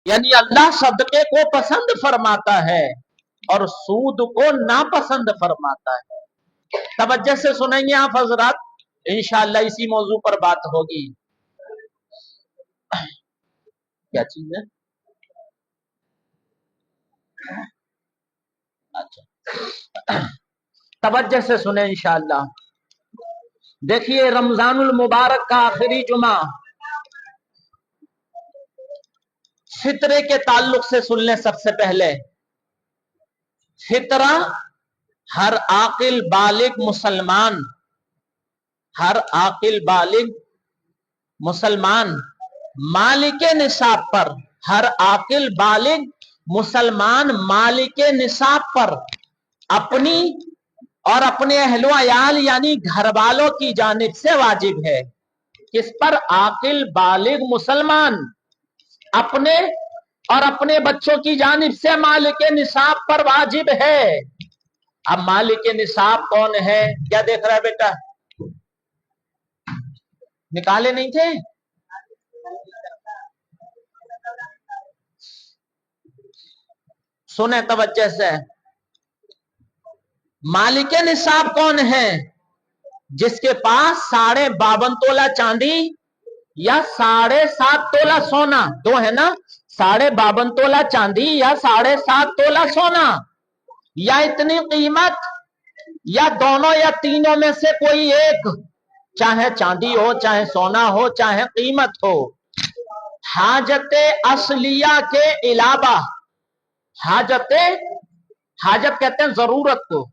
यानी अल्लाह सदके को पसंद फरमाता है और सूद को नापसंद फरमाता है। तवज्जो से सुनेंगे आप हजरात, इंशाअल्लाह इसी मौजू पर बात होगी। क्या चीज है? अच्छा, तवज्जो से सुने इंशाअल्लाह। देखिए, रमजानुल मुबारक का आखिरी जुमा फितरे के ताल्लुक से सुन लें। सबसे पहले फितरा हर आकिल बालिग मुसलमान, हर आकिल बालिग मुसलमान मालिके निसाब पर, हर आकिल बालिग मुसलमान मालिके निसाब पर अपनी और अपने अहलो अयाल यानी घर वालों की जानिब से वाजिब है। किस पर? आकिल बालिग मुसलमान अपने और अपने बच्चों की जानिब से मालिके निसाब पर वाजिब है। अब मालिके निसाब कौन है? क्या देख रहा है बेटा? निकाले नहीं थे? सुने तवज्जो से, मालिके निसाब कौन है? जिसके पास 52.5 तोला चांदी या 7.5 तोला सोना, दो है ना, 52.5 तोला चांदी या 7.5 तोला सोना, या इतनी कीमत, या दोनों या तीनों में से कोई एक, चाहे चांदी हो, चाहे सोना हो, चाहे कीमत हो। हाजते असलिया के अलावा, हाजत कहते हैं जरूरत को,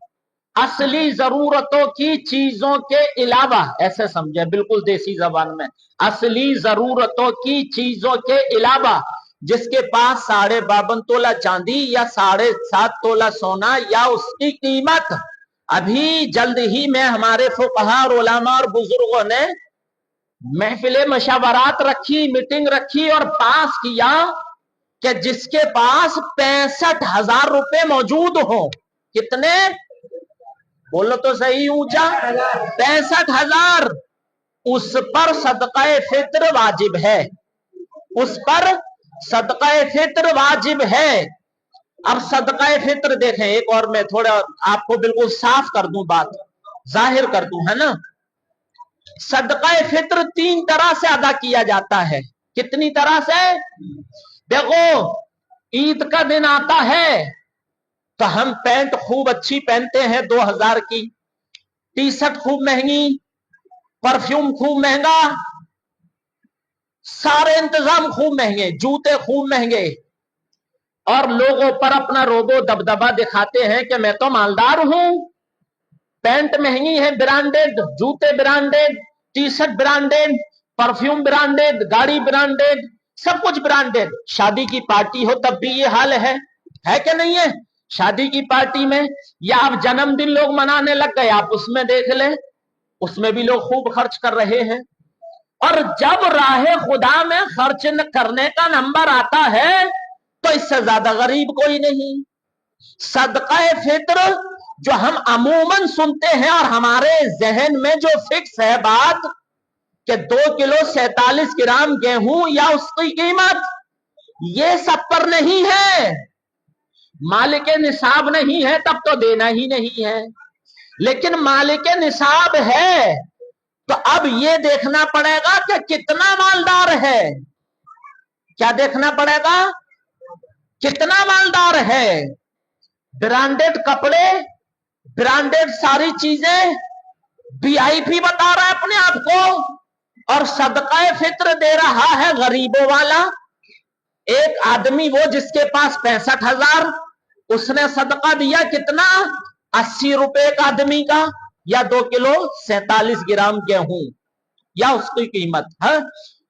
असली जरूरतों की चीजों के अलावा, ऐसे समझे बिल्कुल देसी जबान में, असली जरूरतों की चीजों के अलावा जिसके पास 52.5 तोला चांदी या 7.5 तोला सोना या उसकी कीमत। अभी जल्द ही में हमारे फुकहा और उलमा और बुजुर्गों ने महफिले मशावरात रखी, मीटिंग रखी और पास किया कि जिसके पास 65,000 रुपए मौजूद हो, कितने? बोलो तो सही ऊंचा, 65,000, उस पर सदका फित्र वाजिब है, उस पर सदका फित्र वाजिब है। अब सदका फित्र देखें, एक और मैं थोड़ा आपको बिल्कुल साफ कर दूं, बात जाहिर कर दूं, है ना। सदका फित्र 3 तरह से अदा किया जाता है। कितनी तरह से? देखो, ईद का दिन आता है तो हम पैंट खूब अच्छी पहनते हैं 2000 की, टी शर्ट खूब महंगी, परफ्यूम खूब महंगा, सारे इंतजाम खूब महंगे, जूते खूब महंगे, और लोगों पर अपना रोबो दबदबा दिखाते हैं कि मैं तो मालदार हूं। पैंट महंगी है, ब्रांडेड, जूते branded, T shirt branded, perfume branded, गाड़ी ब्रांडेड, सब कुछ ब्रांडेड। शादी की पार्टी हो तब भी ये हाल है कि नहीं है? शादी की पार्टी में, या आप जन्मदिन लोग मनाने लग गए, आप उसमें देख ले, उसमें भी लोग खूब खर्च कर रहे हैं। और जब राहे खुदा में खर्च करने का नंबर आता है तो इससे ज्यादा गरीब कोई नहीं। सदका फित्र जो हम अमूमन सुनते हैं और हमारे जहन में जो फिक्स है बात कि 2 किलो 47 ग्राम गेहूं या उसकी कीमत, ये सब पर नहीं है। मालिके निसाब नहीं है तब तो देना ही नहीं है, लेकिन मालिके निसाब है तो अब ये देखना पड़ेगा कि कितना मालदार है। क्या देखना पड़ेगा? कितना मालदार है। ब्रांडेड कपड़े, ब्रांडेड सारी चीजें, वीआईपी बता रहा है अपने आप को, और सदका फित्र दे रहा है गरीबों वाला। एक आदमी वो जिसके पास 65,000, उसने सदका दिया कितना? 80 रुपए एक आदमी का, या 2 किलो 47 ग्राम गेहूं या उसकी कीमत है।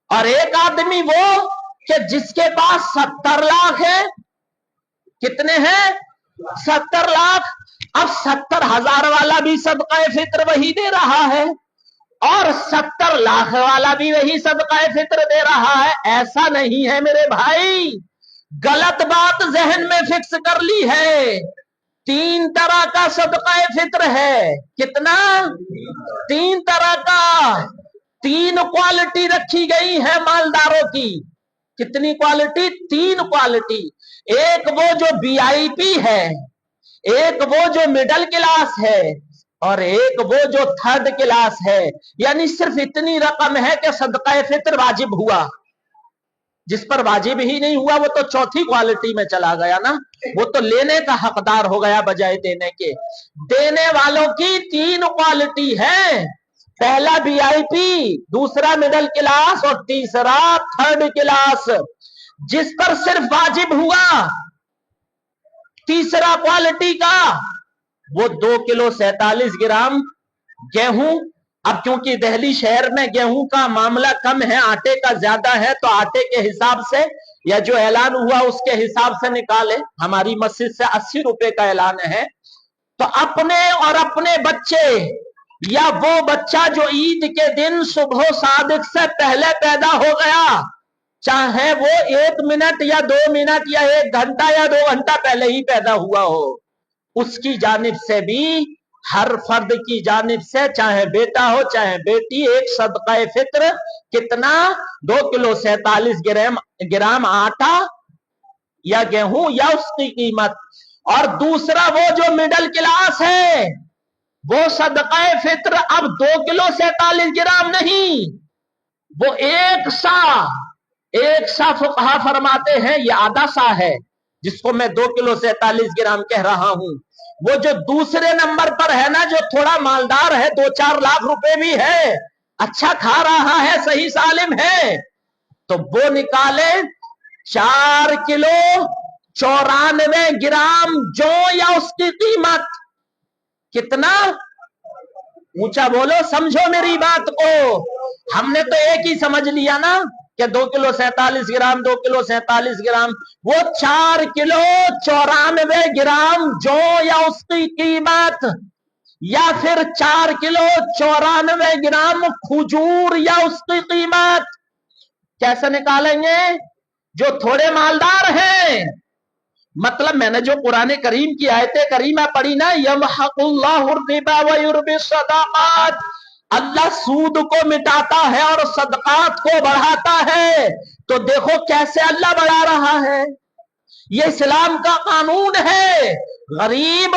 और एक आदमी वो कि जिसके पास 70 लाख है। कितने हैं? 70 लाख। अब 70,000 वाला भी सदका फित्र वही दे रहा है और 70 लाख वाला भी वही सदका फित्र दे रहा है। ऐसा नहीं है मेरे भाई, गलत बात जहन में फिक्स कर ली है। 3 तरह का सदका फित्र है। कितना? 3 तरह का, 3 क्वालिटी रखी गई है मालदारों की। कितनी क्वालिटी? 3 क्वालिटी। एक वो जो वीआईपी है, एक वो जो मिडिल क्लास है, और एक वो जो थर्ड क्लास है। यानी सिर्फ इतनी रकम है कि सदका फित्र वाजिब हुआ। जिस पर वाजिब ही नहीं हुआ वो तो चौथी क्वालिटी में चला गया ना, वो तो लेने का हकदार हो गया बजाय देने के। देने वालों की 3 क्वालिटी है, पहला वीआईपी, दूसरा मिडिल क्लास और तीसरा थर्ड क्लास। जिस पर सिर्फ वाजिब हुआ तीसरा क्वालिटी का, वो 2 किलो 47 ग्राम गेहूं। अब क्योंकि दिल्ली शहर में गेहूं का मामला कम है, आटे का ज्यादा है, तो आटे के हिसाब से या जो ऐलान हुआ उसके हिसाब से निकाले। हमारी मस्जिद से 80 रुपए का ऐलान है। तो अपने और अपने बच्चे, या वो बच्चा जो ईद के दिन सुबह सादिक से पहले पैदा हो गया, चाहे वो 1 मिनट या 2 मिनट या 1 घंटा या 2 घंटा पहले ही पैदा हुआ हो, उसकी जानिब से भी, हर फर्द की जानिब से, चाहे बेटा हो चाहे बेटी, एक सदका फित्र कितना? 2 किलो 47 ग्राम आटा या गेहूं या उसकी कीमत। और दूसरा वो जो मिडिल क्लास है, वो सदका फित्र अब 2 किलो 47 ग्राम नहीं, वो एक सा फुकहा फरमाते हैं, ये आधा सा है जिसको मैं 2 किलो 47 ग्राम कह रहा हूं। वो जो दूसरे नंबर पर है ना, जो थोड़ा मालदार है, 2-4 लाख रुपए भी है, अच्छा खा रहा है, सही सालिम है, तो वो निकाले 4 किलो 94 ग्राम जौ या उसकी कीमत कितना? ऊंचा बोलो, समझो मेरी बात को। हमने तो एक ही समझ लिया ना कि 2 किलो 47 ग्राम, 2 किलो 47 ग्राम, वो 4 किलो 94 ग्राम जौ या उसकी कीमत, या फिर 4 किलो 94 ग्राम खजूर या उसकी कीमत। कैसे निकालेंगे? जो थोड़े मालदार हैं, मतलब मैंने जो कुरान करीम की आयतें करीमा पढ़ी ना, यमहकुल्लाहु रिबा व युर्बि सदाकात, अल्लाह सूद को मिटाता है और सदकात को बढ़ाता है। तो देखो कैसे अल्लाह बढ़ा रहा है, ये इस्लाम का कानून है। गरीब,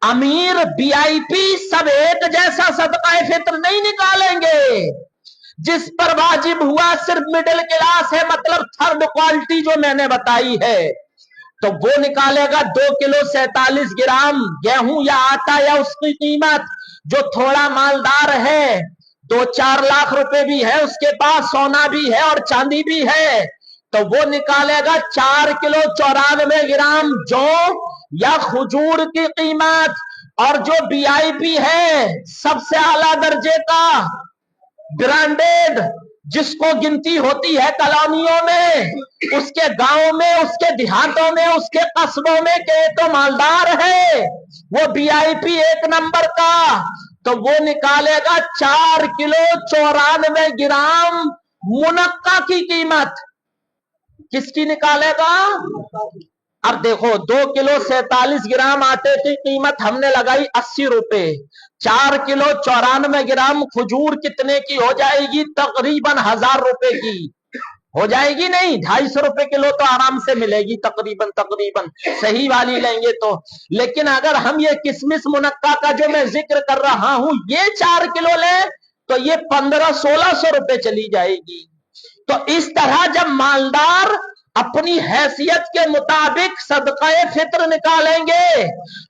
अमीर, वीआईपी सब एक जैसा सदका फित्र नहीं निकालेंगे। जिस पर वाजिब हुआ सिर्फ मिडिल क्लास है, मतलब थर्ड क्वालिटी जो मैंने बताई है, तो वो निकालेगा 2 किलो 47 ग्राम गेहूं या आटा या उसकी कीमत। जो थोड़ा मालदार है, 2-4 लाख रुपए भी है उसके पास, सोना भी है और चांदी भी है, तो वो निकालेगा 4 किलो 94 ग्राम जौ या खजूर की कीमत। और जो वीआईपी है, सबसे आला दर्जे का ब्रांडेड, जिसको गिनती होती है कॉलोनियों में, उसके गांव में, उसके देहातों में, उसके कस्बों में, के तो मालदार है, वो वीआईपी 1 नंबर का, तो वो निकालेगा 4 किलो 94 ग्राम मुनक्का की कीमत। किसकी निकालेगा? अब देखो, 2 किलो 47 ग्राम आटे की कीमत हमने लगाई 80 रुपए, 4 किलो 94 ग्राम खजूर कितने की हो जाएगी? तकरीबन 1000 रुपए की हो जाएगी। नहीं, 250 रुपए किलो तो आराम से मिलेगी, तकरीबन सही वाली लेंगे तो। लेकिन अगर हम ये किसमिस मुनक्का का जो मैं जिक्र कर रहा हूं, ये 4 किलो ले तो ये 1500-1600 रुपए चली जाएगी। तो इस तरह जब मालदार अपनी हैसियत के मुताबिक सदका फित्र निकालेंगे,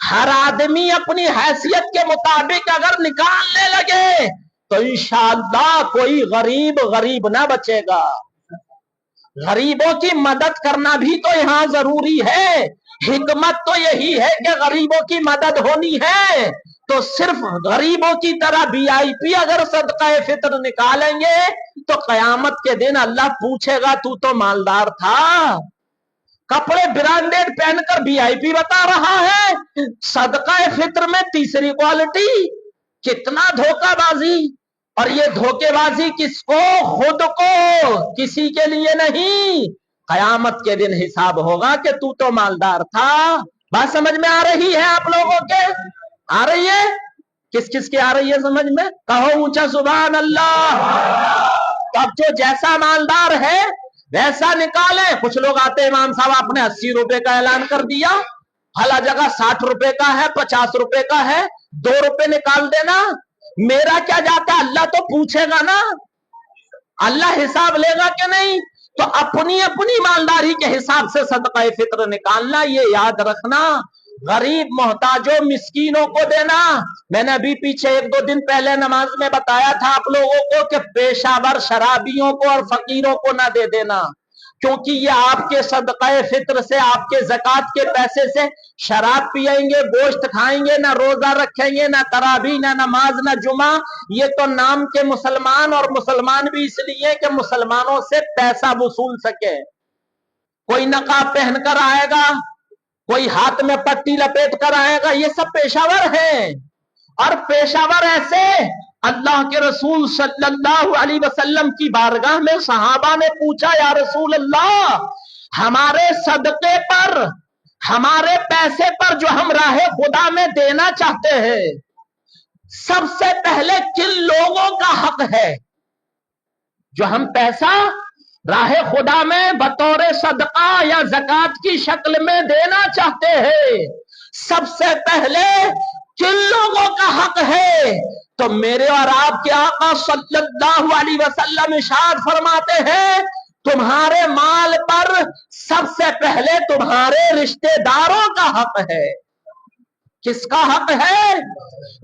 हर आदमी अपनी हैसियत के मुताबिक अगर निकालने लगे, तो इंशाअल्लाह कोई गरीब ना बचेगा। गरीबों की मदद करना भी तो यहां जरूरी है। हिकमत तो यही है कि गरीबों की मदद होनी है, तो सिर्फ गरीबों की तरह वीआईपी अगर सदका फित्र निकालेंगे तो कयामत के दिन अल्लाह पूछेगा, तू तो मालदार था, कपड़े ब्रांडेड पहनकर वीआईपी बता रहा है, सदका फित्र में तीसरी क्वालिटी। कितना धोखाबाजी! और ये धोखेबाजी किसको? खुद को, किसी के लिए नहीं। कयामत के दिन हिसाब होगा कि तू तो मालदार था। बात समझ में आ रही है आप लोगों के? आ रही है? किस किस की आ रही है समझ में? कहो ऊंचा सुभान अल्लाह। अब जो जैसा मालदार है, वैसा निकालें। कुछ लोग आते हैं, इमाम साहब आपने 80 रुपए का ऐलान कर दिया, हला जगह 60 रुपए का है, 50 रुपए का है, 2 रुपए निकाल देना, मेरा क्या जाता है? अल्लाह तो पूछेगा ना, अल्लाह हिसाब लेगा कि नहीं? तो अपनी अपनी मालदारी के हिसाब से सदका फित्र निकालना, ये याद रखना। गरीब मोहताजों मिस्कीनों को देना। मैंने अभी पीछे 1-2 दिन पहले नमाज में बताया था आप लोगों को कि पेशावर शराबियों को और फकीरों को ना दे देना, क्योंकि ये आपके सदका फित्र से, आपके ज़कात के पैसे से शराब पिएंगे, गोश्त खाएंगे, ना रोजा रखेंगे, ना तरावी, ना नमाज, ना जुमा। ये तो नाम के मुसलमान, और मुसलमान भी इसलिए कि मुसलमानों से पैसा वसूल सके। कोई नकाब पहनकर आएगा, कोई हाथ में पट्टी लपेट कर आएगा, ये सब पेशावर हैं। और पेशावर ऐसे, अल्लाह के रसूल सल्लल्लाहु अलैहि वसल्लम की बारगाह में सहाबा ने पूछा, या रसूल अल्लाह, हमारे सदके पर, हमारे पैसे पर जो हम राहे खुदा में देना चाहते हैं, सबसे पहले किन लोगों का हक है? जो हम पैसा राहे खुदा में बतौर सदका या ज़कात की शक्ल में देना चाहते हैं, सबसे पहले किन लोगों का हक है? तो मेरे और आपके आका सल्लल्लाहु अलैहि वसल्लम इरशाद फरमाते हैं, तुम्हारे माल पर सबसे पहले तुम्हारे रिश्तेदारों का हक है। किसका हक है?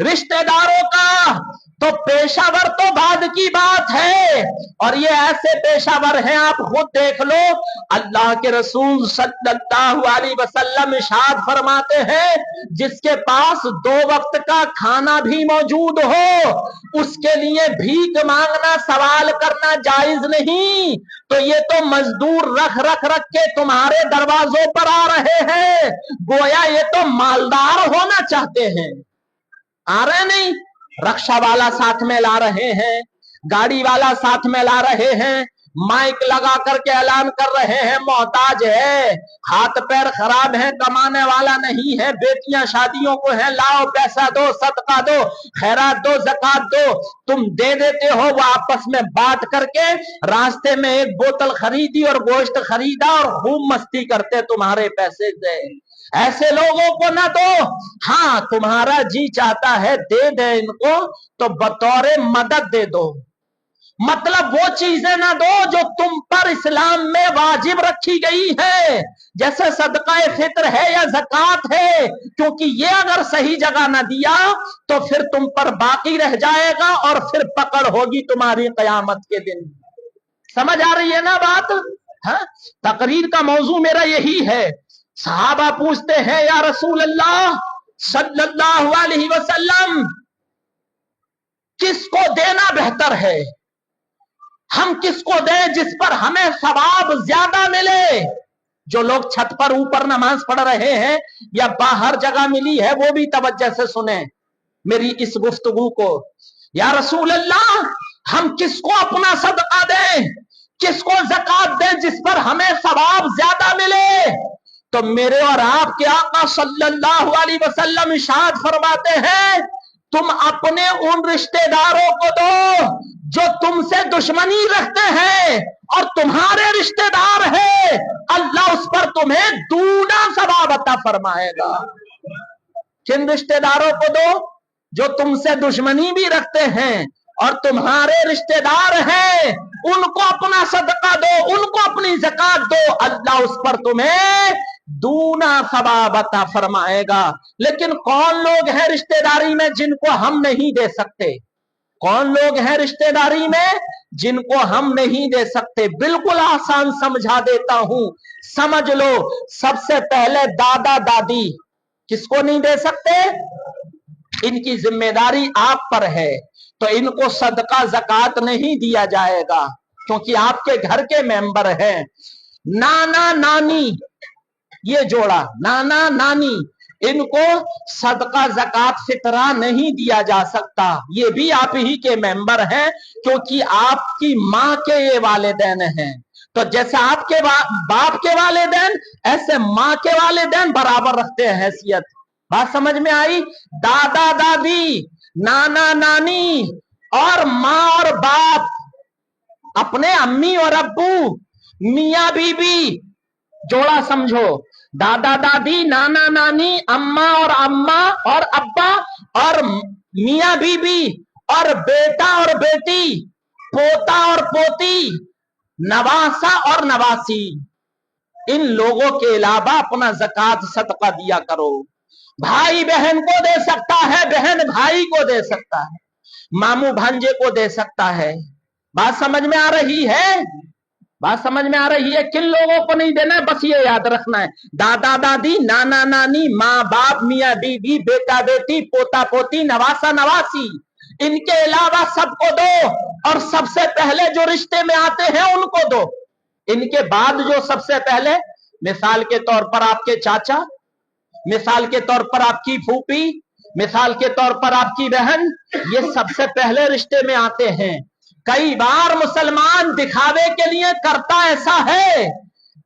रिश्तेदारों का। तो पेशावर तो बाद की बात है, और ये ऐसे पेशावर हैं, आप खुद देख लो। अल्लाह के रसूल सल्लल्लाहु अलैहि वसल्लम इरशाद फरमाते हैं, जिसके पास 2 वक्त का खाना भी मौजूद हो, उसके लिए भीख मांगना, सवाल करना जायज नहीं। तो ये तो मजदूर रख रख के तुम्हारे दरवाजों पर आ रहे हैं, गोया ये तो मालदार होना चाहते हैं। आ रहे नहीं, रक्षा वाला साथ में ला रहे हैं, गाड़ी वाला साथ में ला रहे हैं, माइक लगा करके ऐलान कर रहे हैं, मोहताज है, हाथ पैर खराब है, कमाने वाला नहीं है, बेटियां शादियों को है, लाओ पैसा दो, सदका दो, खैरात दो, ज़कात दो। तुम दे देते हो, वो आपस में बांट करके रास्ते में एक बोतल खरीदी और गोश्त खरीदा और खूब मस्ती करते तुम्हारे पैसे से। ऐसे लोगों को ना दो। हाँ, तुम्हारा जी चाहता है दे दे इनको, तो बतौरे मदद दे दो, मतलब वो चीजें ना दो जो तुम पर इस्लाम में वाजिब रखी गई है, जैसे सदका फित्र है या ज़कात है, क्योंकि ये अगर सही जगह ना दिया तो फिर तुम पर बाकी रह जाएगा और फिर पकड़ होगी तुम्हारी क़यामत के दिन। समझ आ रही है ना बात? हाँ, तकरीर का मौजू मेरा यही है। सहाबा पूछते हैं, या रसूल अल्लाह सल्लल्लाहु अलैहि वसल्लम, किसको देना बेहतर है? हम किसको दें जिस पर हमें सवाब ज्यादा मिले? जो लोग छत पर ऊपर नमाज पढ़ रहे हैं या बाहर जगह मिली है, वो भी तवज्जो से सुने मेरी इस गुफ्तगू को। या रसूल अल्लाह, हम किसको अपना सदका दें, किसको ज़कात दें जिस पर हमें सवाब ज्यादा मिले? तो मेरे और आपके आका सल्लल्लाहु अलैहि वसल्लम इरशाद फरमाते हैं, तुम अपने उन रिश्तेदारों को दो जो तुमसे दुश्मनी रखते हैं और तुम्हारे रिश्तेदार हैं, अल्लाह उस पर तुम्हें दूना सवाब अता फरमाएगा। किन रिश्तेदारों को दो? जो तुमसे दुश्मनी भी रखते हैं और तुम्हारे रिश्तेदार हैं, उनको अपना सदका दो, उनको अपनी ज़कात दो, अल्लाह उस पर तुम्हें दूना सवाब अता फरमाएगा। लेकिन कौन लोग हैं रिश्तेदारी में जिनको हम नहीं दे सकते? कौन लोग हैं रिश्तेदारी में जिनको हम नहीं दे सकते? बिल्कुल आसान समझा देता हूं, समझ लो। सबसे पहले दादा दादी, किसको नहीं दे सकते? इनकी जिम्मेदारी आप पर है, तो इनको सदका ज़कात नहीं दिया जाएगा क्योंकि आपके घर के मेंबर हैं। नाना नानी, ये जोड़ा नाना नानी, इनको सदका ज़कात फितरा नहीं दिया जा सकता, ये भी आप ही के मेंबर हैं क्योंकि आपकी माँ के ये वालिदैन हैं। तो जैसे आपके बाप के वालिदैन, ऐसे माँ के वालिदैन बराबर रखते हैं हैसियत। बात समझ में आई? दादा दादी, नाना नानी और माँ और बाप, अपने अम्मी और अब्बू, मियाँ बीबी जोड़ा समझो, दादा दादी, नाना नानी, अम्मा और अब्बा, और मियाँ बीबी, और बेटा और बेटी, पोता और पोती, नवासा और नवासी। इन लोगों के अलावा अपना ज़कात सदका दिया करो। भाई बहन को दे सकता है, बहन भाई को दे सकता है, मामू भांजे को दे सकता है। बात समझ में आ रही है? बात समझ में आ रही है? किन लोगों को नहीं देना है, बस ये याद रखना है, दादा दादी, नाना नानी, माँ बाप, मियाँ बीबी, बेटा बेटी, पोता पोती, नवासा नवासी। इनके अलावा सबको दो, और सबसे पहले जो रिश्ते में आते हैं उनको दो। इनके बाद जो सबसे पहले, मिसाल के तौर पर आपके चाचा, मिसाल के तौर पर आपकी फूफी, मिसाल के तौर पर आपकी बहन, ये सबसे पहले रिश्ते में आते हैं। कई बार मुसलमान दिखावे के लिए करता ऐसा है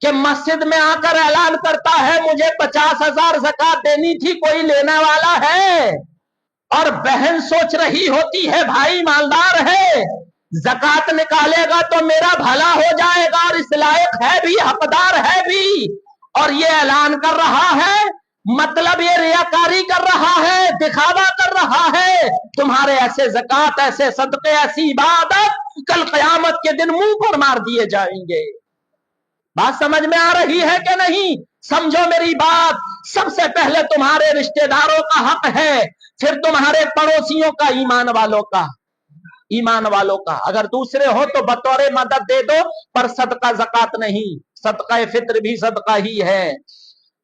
कि मस्जिद में आकर ऐलान करता है मुझे 50,000 ज़कात देनी थी, कोई लेने वाला है? और बहन सोच रही होती है भाई मालदार है, ज़कात निकालेगा तो मेरा भला हो जाएगा, और इस लायक है भी, हकदार है भी, और ये ऐलान कर रहा है, मतलब ये रियाकारी कर रहा है, दिखावा कर रहा है। तुम्हारे ऐसे ज़कात, ऐसे सदके, ऐसी इबादत कल क़यामत के दिन मुंह पर मार दिए जाएंगे। बात समझ में आ रही है कि नहीं? समझो मेरी बात। सबसे पहले तुम्हारे रिश्तेदारों का हक है, फिर तुम्हारे पड़ोसियों का, ईमान वालों का, ईमान वालों का। अगर दूसरे हो तो बतौरे मदद दे दो, पर सदका ज़कात नहीं, सदका फित्र भी सदका ही है।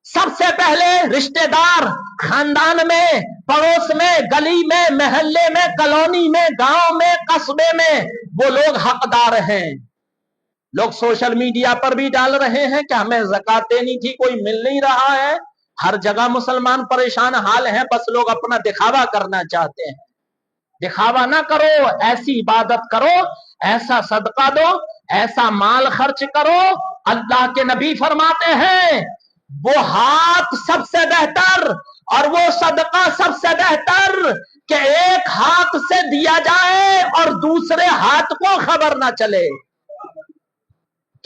सबसे पहले रिश्तेदार, खानदान में, पड़ोस में, गली में, महल्ले में, कॉलोनी में, गांव में, कस्बे में, वो लोग हकदार हैं। लोग सोशल मीडिया पर भी डाल रहे हैं कि हमें ज़कात देनी थी, कोई मिल नहीं रहा है। हर जगह मुसलमान परेशान हाल हैं, बस लोग अपना दिखावा करना चाहते हैं। दिखावा ना करो, ऐसी इबादत करो, ऐसा सदका दो, ऐसा माल खर्च करो। अल्लाह के नबी फरमाते हैं वो हाथ सबसे बेहतर और वो सदका सबसे बेहतर कि एक हाथ से दिया जाए और दूसरे हाथ को खबर ना चले।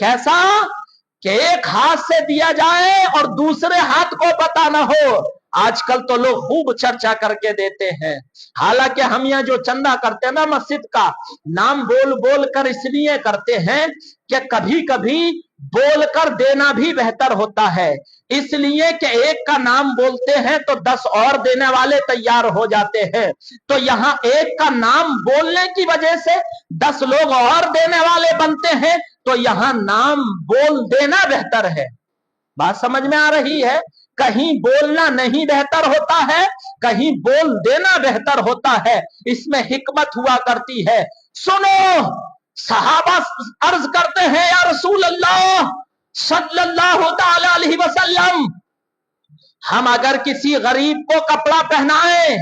कैसा? कि एक हाथ से दिया जाए और दूसरे हाथ को पता ना हो। आजकल तो लोग खूब चर्चा करके देते हैं, हालांकि हम यहाँ जो चंदा करते हैं ना मस्जिद का, नाम बोल बोल कर इसलिए करते हैं कि कभी कभी बोलकर देना भी बेहतर होता है, इसलिए कि एक का नाम बोलते हैं तो 10 और देने वाले तैयार हो जाते हैं। तो यहाँ एक का नाम बोलने की वजह से 10 लोग और देने वाले बनते हैं, तो यहाँ नाम बोल देना बेहतर है। बात समझ में आ रही है? कहीं बोलना नहीं बेहतर होता है, कहीं बोल देना बेहतर होता है। इसमें हिकमत हुआ करती है। सुनो, सहाबा अर्ज करते हैं या रसूल अल्लाह सल्लल्लाहु ताला अलैहि वसल्लम, हम अगर किसी गरीब को कपड़ा पहनाए,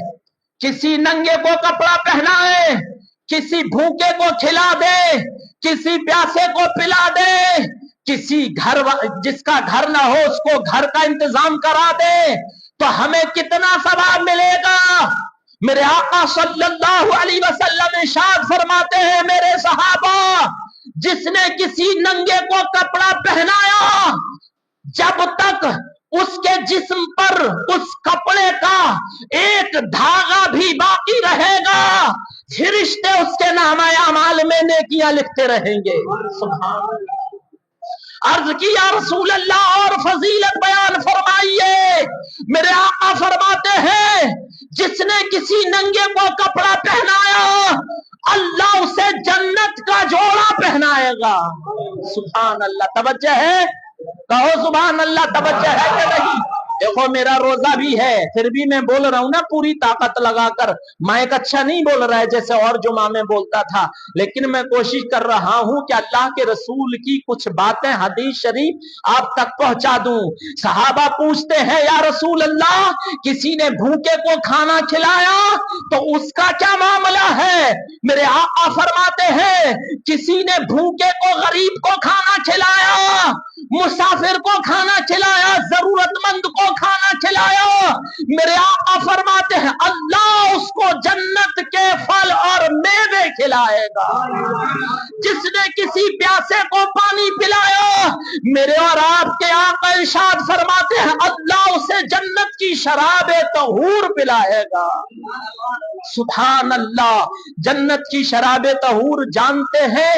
किसी नंगे को कपड़ा पहनाए, किसी भूखे को खिला दे, किसी प्यासे को पिला दे, किसी घर जिसका घर ना हो उसको घर का इंतजाम करा दे, तो हमें कितना सवाब मिलेगा? मेरे आका सल्लल्लाहु अलैहि वसल्लम इरशाद फरमाते हैं, मेरे सहाबा, जिसने किसी नंगे को कपड़ा पहनाया, जब तक उसके जिस्म पर उस कपड़े का एक धागा भी बाकी रहेगा, फरिश्ते उसके नामा अमाल में नेकियां लिखते रहेंगे। सुभान अल्लाह। अर्ज किया रसूल अल्लाह और फजीलत बयान फरमाइए। मेरे आका फरमाते हैं जिसने किसी नंगे को कपड़ा पहनाया, अल्लाह उसे जन्नत का जोड़ा पहनाएगा। सुभान अल्लाह। तवज्जो है? कहो सुभान अल्लाह। तवज्जो है कि नहीं? देखो मेरा रोजा भी है, फिर भी मैं बोल रहा हूं ना पूरी ताकत लगाकर। माइक अच्छा नहीं बोल रहा है जैसे और जुमा में बोलता था, लेकिन मैं कोशिश कर रहा हूं कि अल्लाह के रसूल की कुछ बातें हदीस शरीफ आप तक पहुंचा दूं। सहाबा पूछते हैं या रसूल अल्लाह, किसी ने भूखे को खाना खिलाया तो उसका क्या मामला है? मेरे आका फरमाते हैं किसी ने भूखे को, गरीब को खाना खिलाया, मुसाफिर को खाना खिलाया, जरूरतमंद को खाना खिलाया, मेरे आका फरमाते हैं अल्लाह उसको کو جنت کے پھل اور میوے کھلائے گا. جس نے کسی پیاسے کو پانی پلایا، میرے اور آپ کے آقا ارشاد فرماتے ہیں اللہ اسے جنت کی شراب طہور پلائے گا. سبحان اللہ. جنت کی شراب طہور جانتے ہیں؟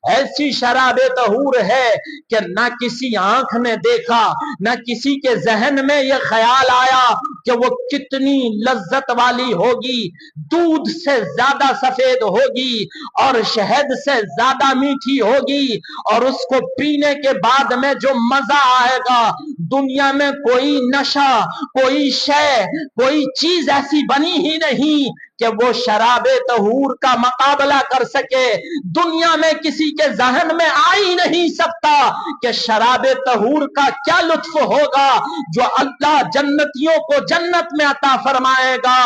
ایسی شراب طہور ہے کہ نہ کسی آنکھ نے دیکھا، نہ کسی کے ذہن میں یہ خیال آیا کہ وہ کتنی لذت والی ہوگی. دودھ سے زیادہ سفید ہوگی اور شہد سے زیادہ میٹھی ہوگی، اور اس کو پینے کے بعد میں جو مزہ آئے گا، دنیا میں کوئی نشہ، کوئی شے، کوئی چیز ایسی بنی ہی نہیں کہ وہ شراب طہور کا مقابلہ کر سکے. دنیا میں کسی کے ذہن میں آ ہی نہیں سکتا کہ شراب طہور کا کیا لطف ہوگا جو اللہ جنتیوں کو جنت میں عطا فرمائے گا.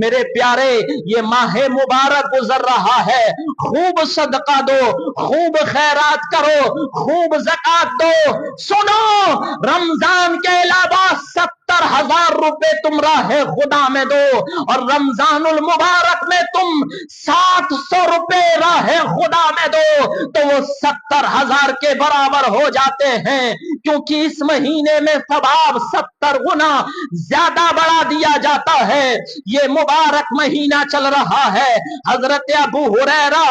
میرے پیارے، یہ ماہ مبارک گزر رہا ہے، خوب صدقہ دو، خوب خیرات کرو، خوب زکات دو. سنو، رمضان کے علاوہ 70,000 روپے تم راہ خدا میں دو، اور رمضان المبارک میں تم 700 روپے راہ خدا میں دو، تو وہ 70,000 کے برابر ہو جاتے ہیں. کیونکہ اس مہینے میں ثواب 70 گنا زیادہ بڑھا دیا جاتا ہے. یہ مبارک مہینہ چل رہا ہے. حضرت ابو ہریرہ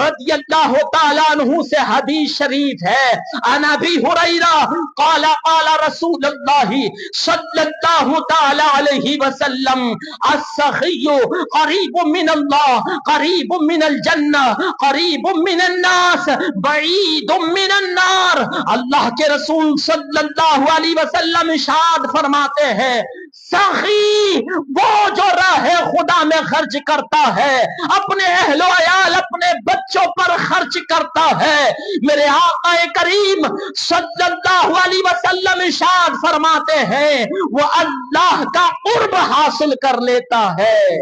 رضی اللہ تعالیٰ عنہ سے حدیث شریف ہے، عن ابی ہریرہ قال قال رسول اللہ صلی اللہ تعالی علیہ وسلم السخی قریب من اللہ، قریب من الجنہ، قریب من الناس، بعید من النار. اللہ کے رسول صلی اللہ علیہ وسلم ارشاد فرماتے ہیں سخی وہ جو راہ خدا میں خرچ کرتا ہے، اپنے اہل و عیال، اپنے بچوں پر خرچ کرتا ہے. میرے آقا کریم صلی اللہ علیہ وسلم ارشاد فرماتے ہیں وہ اللہ کا قرب حاصل کر لیتا ہے.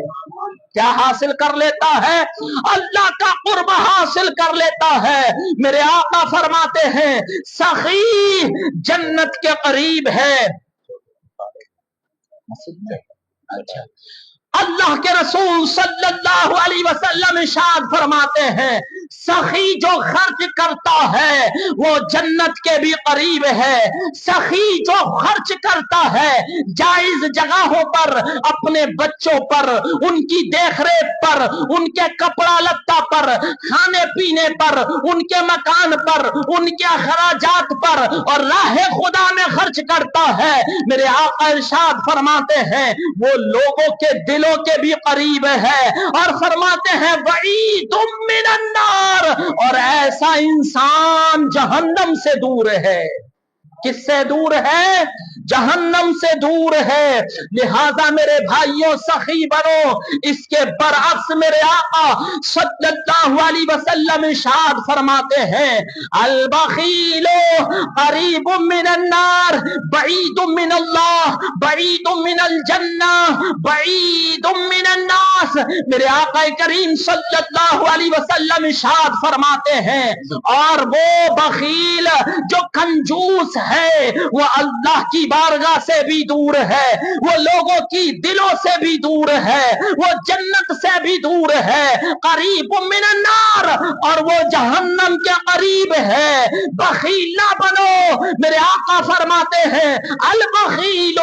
کیا حاصل کر لیتا ہے؟ اللہ کا قرب حاصل کر لیتا ہے. میرے آقا فرماتے ہیں سخی جنت کے قریب ہے. اچھا، اللہ کے رسول صلی اللہ علیہ وسلم ارشاد فرماتے ہیں سخی جو خرچ کرتا ہے وہ جنت کے بھی قریب ہے. سخی جو خرچ کرتا ہے جائز جگہوں پر، اپنے بچوں پر، ان کی دیکھ ریکھ پر، ان کے کپڑا لتا پر، کھانے پینے پر، ان کے مکان پر، ان کے اخراجات پر، اور راہ خدا میں خرچ کرتا ہے. میرے آقا ارشاد فرماتے ہیں وہ لوگوں کے دلوں کے بھی قریب ہے، اور فرماتے ہیں بعید من النار، اور ایسا انسان جہنم سے دور ہے. کس سے دور ہے؟ جہنم سے دور ہے. لہذا میرے بھائیوں سخی بنو. اس کے برعکس میرے آقا صلی اللہ علیہ وسلم ارشاد فرماتے ہیں البخیل قریب من النار، بعید من اللہ، بعید من الجنہ، بعید من الناس. میرے آقا کریم صلی اللہ علیہ وسلم ارشاد فرماتے ہیں اور وہ بخیل جو کنجوس ہے وہ اللہ کی بارگاہ سے بھی دور ہے، وہ لوگوں کی دلوں سے بھی دور ہے، وہ جنت سے بھی دور ہے. قریب من النار، اور وہ جہنم کے قریب ہے. بخیل نہ بنو. میرے آقا فرماتے ہیں البخیل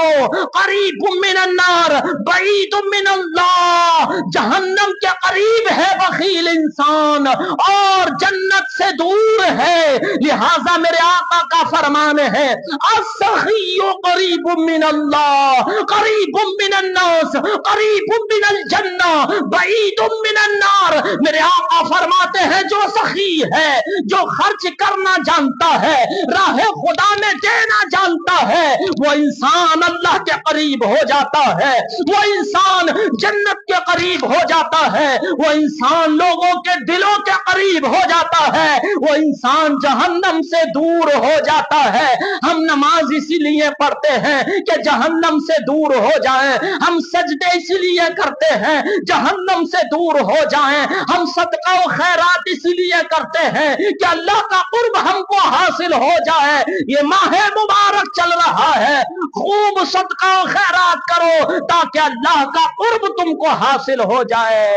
قریب من النار، بعید من اللہ. جہنم کے قریب ہے بخیل انسان اور جنت سے دور ہے. لہذا میرے آقا کا فرمان ہے السخی قریب من اللہ، قریب من الناس، قریب من الجنہ، بعید من النار. میرے آقا فرماتے ہیں جو سخی ہے، جو خرچ کرنا جانتا ہے، راہ خدا میں دینا جانتا ہے، وہ انسان اللہ کے قریب ہو جاتا ہے، وہ انسان جنت کے قریب ہو جاتا ہے، وہ انسان لوگوں کے دلوں کے قریب ہو جاتا ہے، وہ انسان جہنم سے دور ہو جاتا ہے. ہم نماز اسی لیے پڑھتے ہیں کہ جہنم سے دور ہو جائیں. ہم سجدے اسی لیے کرتے ہیں جہنم سے دور ہو جائیں. ہم صدقہ و خیرات اسی لیے کرتے ہیں کہ اللہ کا قرب ہم کو حاصل ہو جائے. یہ ماہ مبارک چل رہا ہے، ہے, خوب صدقہ و خیرات کرو تاکہ اللہ کا قرب تم کو حاصل ہو جائے.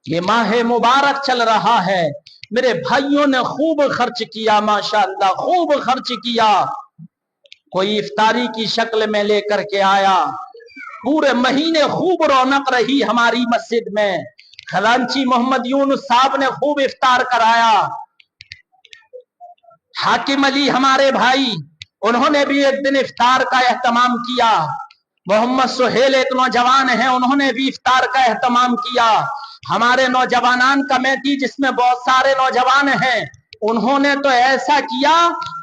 یہ ماہ مبارک چل رہا ہے, میرے بھائیوں نے خوب خرچ کیا, ماشاءاللہ خوب خرچ کیا. کوئی افطاری کی شکل میں لے کر کے آیا, پورے مہینے خوب رونق رہی ہماری مسجد میں. خزانچی محمد یونس صاحب نے خوب افطار کرایا. حاکم علی ہمارے بھائی, انہوں نے بھی ایک دن افطار کا اہتمام کیا. محمد سہیل ایک نوجوان ہیں, انہوں نے بھی افطار کا اہتمام کیا. ہمارے نوجوانان کمیٹی جس میں بہت سارے نوجوان ہیں, انہوں نے تو ایسا کیا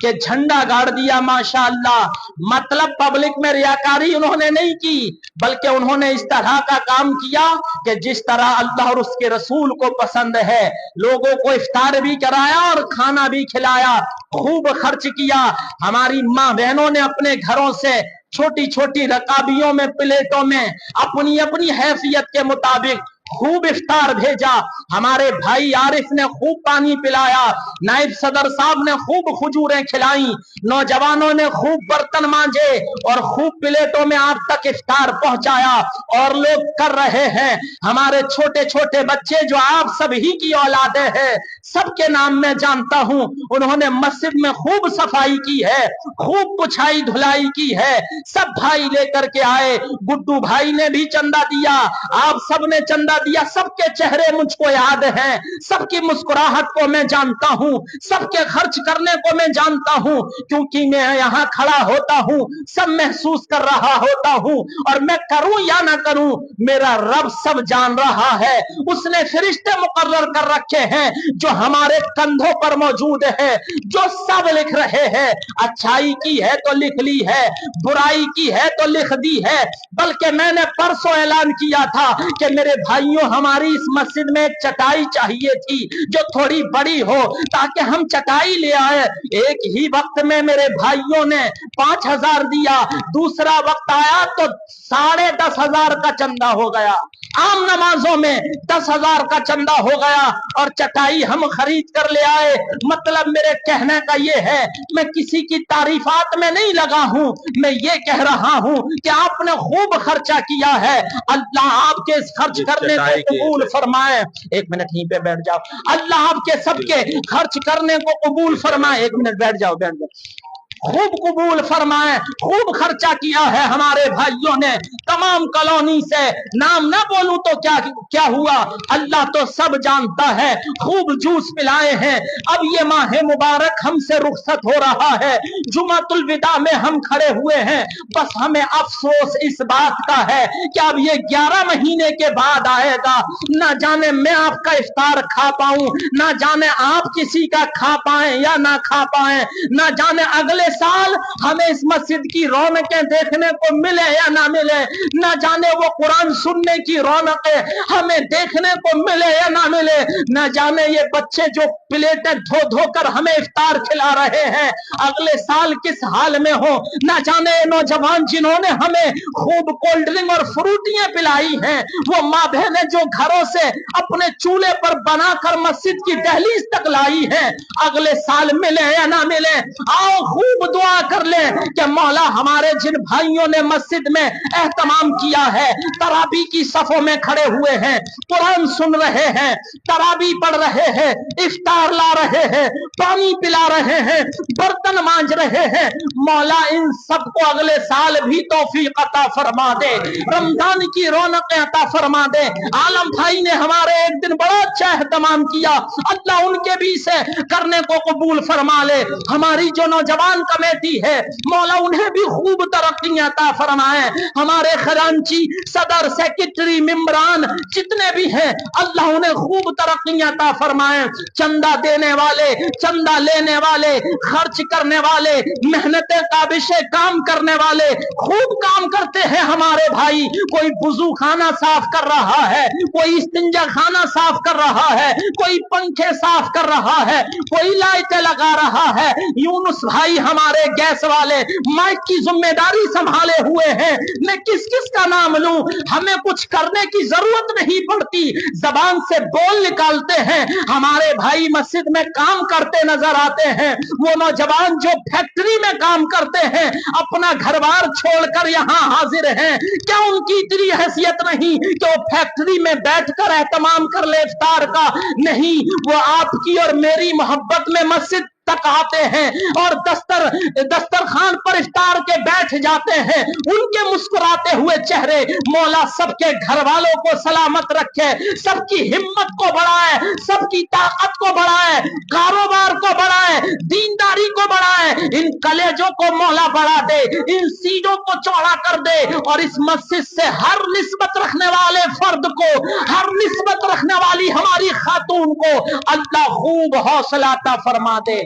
کہ جھنڈا گاڑ دیا ماشاءاللہ. مطلب پبلک میں ریاکاری انہوں نے نہیں کی, بلکہ انہوں نے اس طرح کا کام کیا کہ جس طرح اللہ اور اس کے رسول کو پسند ہے. لوگوں کو افطار بھی کرایا اور کھانا بھی کھلایا, خوب خرچ کیا. ہماری ماں بہنوں نے اپنے گھروں سے چھوٹی چھوٹی رکابیوں میں, پلیٹوں میں اپنی اپنی حیثیت کے مطابق خوب افطار بھیجا. ہمارے بھائی عارف نے خوب پانی پلایا, نائب صدر صاحب نے خوب کھجوریں کھلائیں, نوجوانوں نے خوب برتن مانجے اور خوب پلیٹوں میں آپ تک افطار پہنچایا. اور لوگ کر رہے ہیں, ہمارے چھوٹے چھوٹے بچے جو آپ سب ہی کی اولادیں ہیں, سب کے نام میں جانتا ہوں, انہوں نے مسجد میں خوب صفائی کی ہے, خوب پچھائی دھلائی کی ہے. سب بھائی لے کر کے آئے. گڈو بھائی نے بھی چندہ دیا, آپ سب نے چندہ دیا. سب کے چہرے مجھ کو یاد ہیں, سب کی مسکراہٹ کو میں جانتا ہوں, سب کے خرچ کرنے کو میں جانتا ہوں, کیونکہ میں یہاں کھڑا ہوتا ہوں, سب محسوس کر رہا ہوتا ہوں. اور میں کروں یا نہ کروں, میرا رب سب جان رہا ہے. اس نے فرشتے مقرر کر رکھے ہیں جو ہمارے کندھوں پر موجود ہے, جو سب لکھ رہے ہیں. اچھائی کی ہے تو لکھ لی ہے, برائی کی ہے تو لکھ دی ہے. بلکہ میں نے پرسوں اعلان کیا تھا کہ میرے بھائیوں, ہماری اس مسجد میں ایک چٹائی چاہیے تھی جو تھوڑی بڑی ہو تاکہ ہم چٹائی لے آئے. ایک ہی وقت میں میرے بھائیوں نے 5,000 دیا, دوسرا وقت آیا تو 10,500 کا چندہ ہو گیا. عام نمازوں میں 10,000 کا چندہ ہو گیا اور چٹائی ہم خرید کر لے آئے. مطلب میرے کہنے کا یہ ہے, میں کسی کی تعریفات میں نہیں لگا ہوں, میں یہ کہہ رہا ہوں کہ آپ نے خوب خرچہ کیا ہے. اللہ آپ کے اس خرچ کرنے کو قبول فرمائے. ایک منٹ یہیں پہ بیٹھ جاؤ. اللہ آپ کے سب کے خرچ کرنے کو قبول فرمائے. ایک منٹ بیٹھ جاؤ, بیٹھ جاؤ. خوب قبول فرمائے. خوب خرچہ کیا ہے ہمارے بھائیوں نے, تمام کالونی سے. نام نہ بولوں تو کیا ہوا, اللہ تو سب جانتا ہے. خوب جوس پلائے ہیں. اب یہ ماہ مبارک ہم سے رخصت ہو رہا ہے, جمعۃ الوداع میں ہم کھڑے ہوئے ہیں. بس ہمیں افسوس اس بات کا ہے کہ اب یہ 11 مہینے کے بعد آئے گا. نہ جانے میں آپ کا افطار کھا پاؤں, نہ جانے آپ کسی کا کھا پائیں یا نہ کھا پائیں, نہ جانے اگلے سال ہمیں اس مسجد کی رونقیں دیکھنے کو ملے یا نہ ملے, نہ جانے وہ قرآن سننے کی رونقیں ہمیں دیکھنے کو ملے یا نہ ملے, نہ جانے یہ بچے جو پلیٹیں دھو دھو کر ہمیں افطار کھلا رہے ہیں اگلے سال کس حال میں ہو, نہ جانے نوجوان جنہوں نے ہمیں خوب کولڈ ڈرنک اور فروٹیاں پلائی ہیں, وہ ماں بہنیں جو گھروں سے اپنے چولہے پر بنا کر مسجد کی دہلیز تک لائی ہیں, اگلے سال ملے یا نہ ملے. آؤ خوب دعا کر لیں کہ مولا ہمارے جن بھائیوں نے مسجد میں اہتمام کیا ہے, تراویح کی صفوں میں کھڑے ہوئے ہیں, قرآن سن رہے ہیں, تراویح پڑھ رہے ہیں, افطار لا رہے ہیں, پانی پلا رہے ہیں, برتن مانج رہے ہیں, مولا ان سب کو اگلے سال بھی توفیق عطا فرما دے, رمضان کی رونقیں عطا فرما دے. عالم بھائی نے ہمارے ایک دن بڑا اچھا اہتمام کیا, اللہ ان کے بھی سے کرنے کو قبول فرما لے. ہماری جو نوجوان کمیٹی ہے, مولا انہیں بھی خوب ترقیاں عطا فرمائے. ہمارے خزانچی, صدر, سیکرٹری, ممبران جتنے بھی ہیں, اللہ انہیں خوب ترقیاں عطا فرمائے. چندہ دینے والے, چندہ لینے والے, خرچ کرنے والے, محنت کابش کام کرنے والے, خوب کام کرتے ہیں ہمارے بھائی. کوئی وضو خانہ صاف کر رہا ہے, کوئی استنجا خانہ صاف کر رہا ہے, کوئی پنکھے صاف کر رہا ہے, کوئی لائٹیں لگا رہا ہے. یونس بھائی ہمارے हमारे गैस वाले माइक की जिम्मेदारी संभाले हुए हैं, मैं किस किस का नाम लूं? हमें कुछ करने की जरूरत नहीं पड़ती, जबान से बोल निकालते हैं। हमारे भाई मस्जिद में काम करते नजर आते हैं, वो नौजवान जो फैक्ट्री में काम करते हैं, अपना घर बार छोड़कर यहाँ हाजिर हैं। क्या उनकी इतनी हैसियत नहीं कि वो फैक्ट्री में बैठकर एहतमाम कर ले इफ्तार का? नहीं, वो आपकी और मेरी मोहब्बत में मस्जिद तक आते हैं और दस्तरखान पर इफ्तार के बैठ जाते हैं। उनके मुस्कुराते हुए चेहरे मौला सबके घर वालों को सलामत रखे, सबकी हिम्मत को बढ़ाए, सबकी ताकत को बढ़ाए, कारोबार को बढ़ाए, दीनदारी को बढ़ाए, इन कलेजों को मौला बढ़ा दे, इन सीनों को चौड़ा कर दे और इस मस्जिद से हर निस्बत रखने वाले फर्द को, हर निस्बत रखने वाली हमारी खातून को अल्लाह खूब हौसला अता फरमा दे।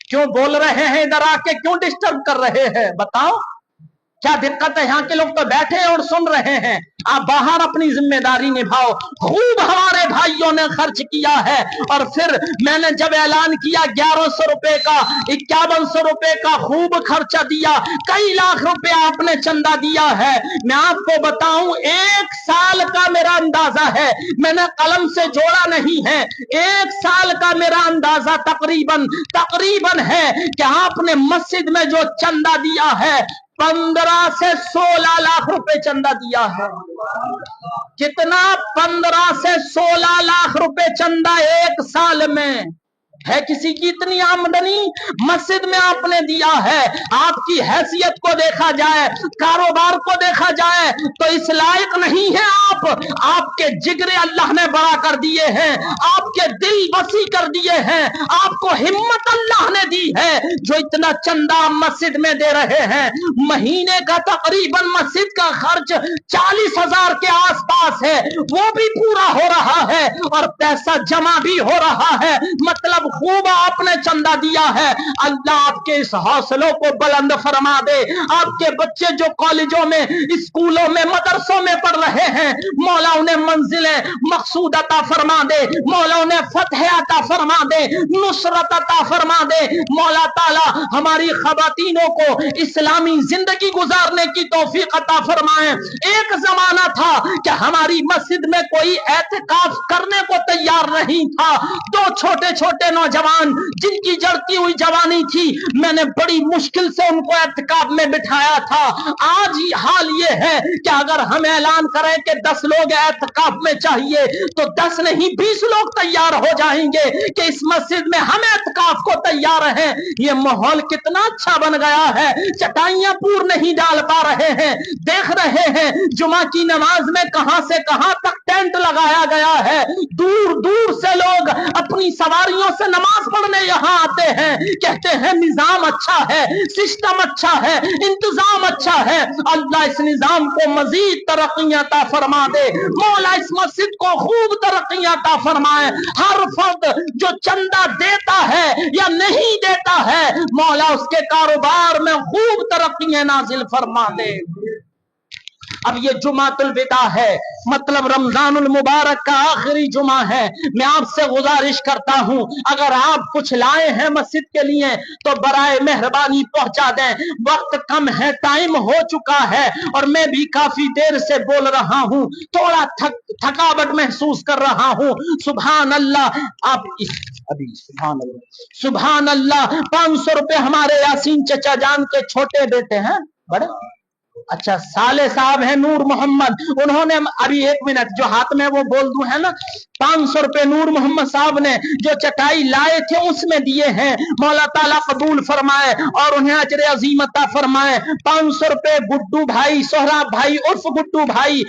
क्यों बोल रहे हैं? इधर आके क्यों डिस्टर्ब कर रहे हैं? बताओ क्या दिक्कत है? यहाँ के लोग तो बैठे हैं और सुन रहे हैं। आप बाहर अपनी जिम्मेदारी निभाओ। खूब हमारे भाइयों ने खर्च किया है और फिर मैंने जब ऐलान किया 1100 रुपए का, 5100 रुपए का खूब खर्चा दिया, कई लाख रुपए आपने चंदा दिया है। मैं आपको बताऊं, 1 साल का मेरा अंदाजा है, मैंने कलम से जोड़ा नहीं है, 1 साल का मेरा अंदाजा तकरीबन है कि आपने मस्जिद में जो चंदा दिया है 15 से 16 लाख रुपए चंदा दिया है। कितना? 15 से 16 लाख रुपए चंदा 1 साल में है। किसी की इतनी आमदनी मस्जिद में आपने दिया है। आपकी हैसियत को देखा जाए, कारोबार को देखा जाए तो इस लायक नहीं है आप। आपके जिगरे अल्लाह ने बड़ा कर दिए हैं, आपके दिल वसी कर दिए हैं, आपको हिम्मत अल्लाह ने दी है जो इतना चंदा मस्जिद में दे रहे हैं। महीने का तकरीबन मस्जिद का खर्च 40,000 के आसपास है, वो भी पूरा हो रहा है और पैसा जमा भी हो रहा है। मतलब खूब आपने चंदा दिया है। अल्लाह आपके इस हौसलों को बुलंद फरमा दे। आपके बच्चे जो कॉलेजों में, स्कूलों में, मदरसों में पढ़ रहे हैं, मौला उन्हें मंजिलें मकसूद अता फरमा दे, मौला उन्हें फतह अता फरमा दे, नुसरत अता फरमा दे। मौला ताला हमारी खवातीनों को इस्लामी जिंदगी गुजारने की तौफीक अता फरमाए। एक जमाना था कि हमारी मस्जिद में कोई एहतिकाफ करने को तैयार नहीं था। 2 छोटे छोटे नौजवान जिनकी जड़ती हुई जवानी थी, मैंने बड़ी मुश्किल से उनको एहतिकाफ में बिठाया था। आज हाल ये है कि अगर हम ऐलान करें कि 10 लोग एहतिकाफ में चाहिए तो 10 नहीं 20 लोग तैयार हो जाएंगे कि इस मस्जिद में हम एहतिकाफ को तैयार हैं। ये माहौल कितना अच्छा बन गया है। चटाइयां पूर नहीं डाल पा रहे हैं, देख रहे हैं जुमा की नमाज में कहां से कहां तक टेंट लगाया गया है। दूर दूर से लोग अपनी सवारियों से नमाज पढ़ने यहाँ आते हैं, कहते हैं निजाम अच्छा है, सिस्टम अच्छा है, इंतजाम अच्छा है। अल्लाह इस निजाम को मजीद तरक्कियां अता फरमा दे। मौला इस मस्जिद को खूब तरक्कियां अता फरमाए। हर फर्द जो चंदा देता है या नहीं देता है, मौला उसके कारोबार में खूब तरक्कियां नाजिल फरमा दे। अब ये जुमातुल विदा है, मतलब रमजानुल मुबारक का आखिरी जुमा है। मैं आपसे गुजारिश करता हूं, अगर आप कुछ लाए हैं मस्जिद के लिए तो बराए मेहरबानी पहुंचा दें। वक्त कम है, टाइम हो चुका है और मैं भी काफी देर से बोल रहा हूं, थोड़ा थकावट महसूस कर रहा हूं। सुभान अल्लाह। आप अभी सुभान अल्लाह 500 रुपए हमारे यासीन चचा जान के छोटे बेटे हैं, बड़े अच्छा साले साहब है नूर मोहम्मद, उन्होंने अभी 1 मिनट जो हाथ में वो बोल दूं है ना, 500 रुपए नूर मोहम्मद साहब ने जो चटाई लाए थे उसमें दिए हैं। मौला ताला कबूल फरमाए और उन्हें अजर अजीम अता फरमाए। 500 रुपए गुड्डू भाई, सोहराब भाई उर्फ गुड्डू भाई